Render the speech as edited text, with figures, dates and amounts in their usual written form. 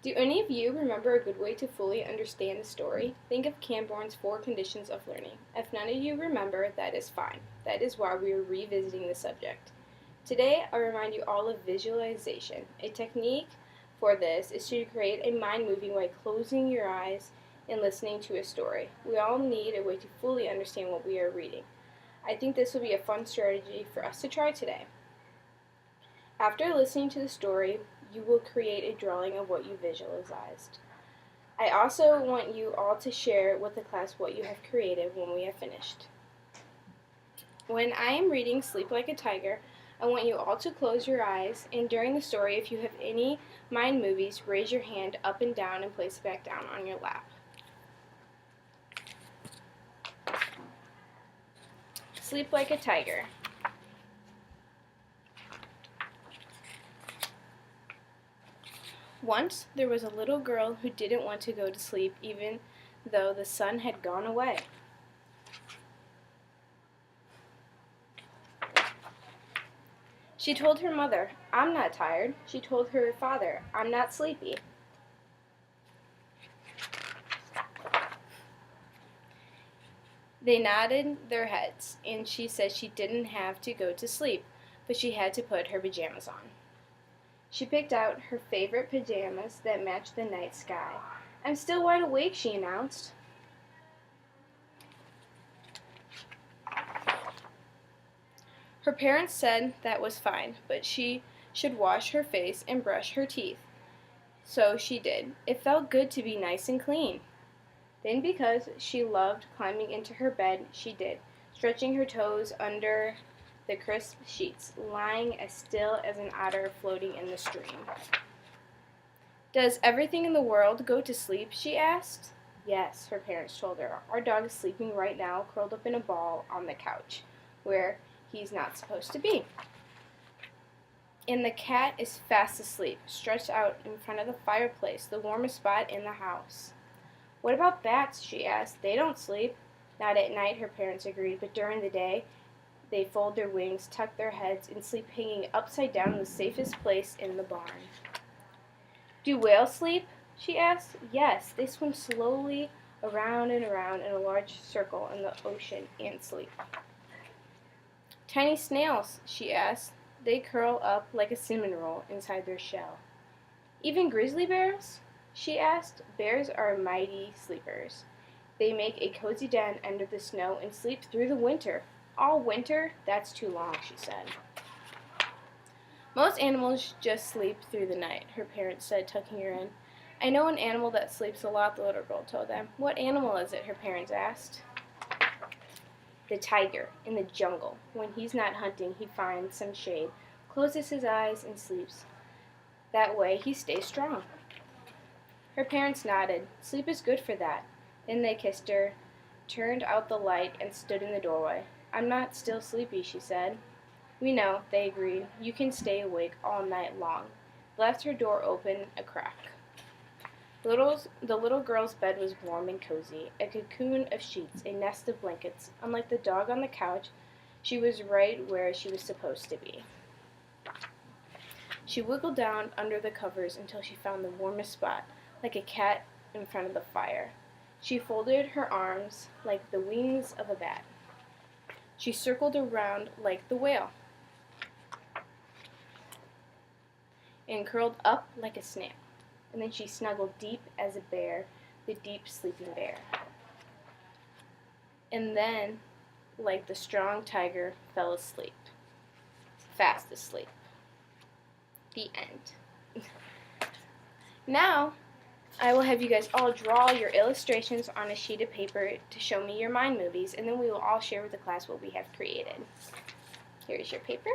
Do any of you remember a good way to fully understand a story? Think of Camborne's 4 conditions of learning. If none of you remember, that is fine. That is why we are revisiting the subject. Today, I'll remind you all of visualization. A technique for this is to create a mind movie by closing your eyes and listening to a story. We all need a way to fully understand what we are reading. I think this will be a fun strategy for us to try today. After listening to the story, you will create a drawing of what you visualized. I also want you all to share with the class what you have created when we have finished. When I am reading Sleep Like a Tiger, I want you all to close your eyes, and during the story, if you have any mind movies, raise your hand up and down and place it back down on your lap. Sleep Like a Tiger. Once there was a little girl who didn't want to go to sleep even though the sun had gone away. She told her mother, "I'm not tired." She told her father, "I'm not sleepy." They nodded their heads, and she said she didn't have to go to sleep, but she had to put her pajamas on. She picked out her favorite pajamas that matched the night sky. "I'm still wide awake," she announced. Her parents said that was fine, but she should wash her face and brush her teeth. So she did. It felt good to be nice and clean. Then, because she loved climbing into her bed, she did, stretching her toes under the crisp sheets, lying as still as an otter floating in the stream. "Does everything in the world go to sleep?" she asked. "Yes," her parents told her. "Our dog is sleeping right now, curled up in a ball on the couch, where he's not supposed to be. And the cat is fast asleep, stretched out in front of the fireplace, the warmest spot in the house." "What about bats?" she asked. "They don't sleep." "Not at night," her parents agreed, "but during the day, they fold their wings, tuck their heads, and sleep hanging upside down in the safest place in the barn." "Do whales sleep?" she asked. "Yes, they swim slowly around and around in a large circle in the ocean and sleep." "Tiny snails?" she asked. "They curl up like a cinnamon roll inside their shell." "Even grizzly bears?" she asked. "Bears are mighty sleepers. They make a cozy den under the snow and sleep through the winter." "All winter? That's too long," she said. "Most animals just sleep through the night," her parents said, tucking her in. "I know an animal that sleeps a lot," the little girl told them. "What animal is it?" her parents asked. "The tiger in the jungle. When he's not hunting, he finds some shade, closes his eyes, and sleeps. That way he stays strong." Her parents nodded. "Sleep is good for that." Then they kissed her, turned out the light, and stood in the doorway. "I'm not still sleepy," she said. "We know," they agreed. "You can stay awake all night long." They left her door open a crack. The little girl's bed was warm and cozy, a cocoon of sheets, a nest of blankets. Unlike the dog on the couch, she was right where she was supposed to be. She wiggled down under the covers until she found the warmest spot, like a cat in front of the fire. She folded her arms like the wings of a bat. She circled around like the whale and curled up like a snail. And then she snuggled deep as a bear, the deep sleeping bear. And then, like the strong tiger, fell asleep. Fast asleep. The end. Now, I will have you guys all draw your illustrations on a sheet of paper to show me your mind movies, and then we will all share with the class what we have created. Here's your paper.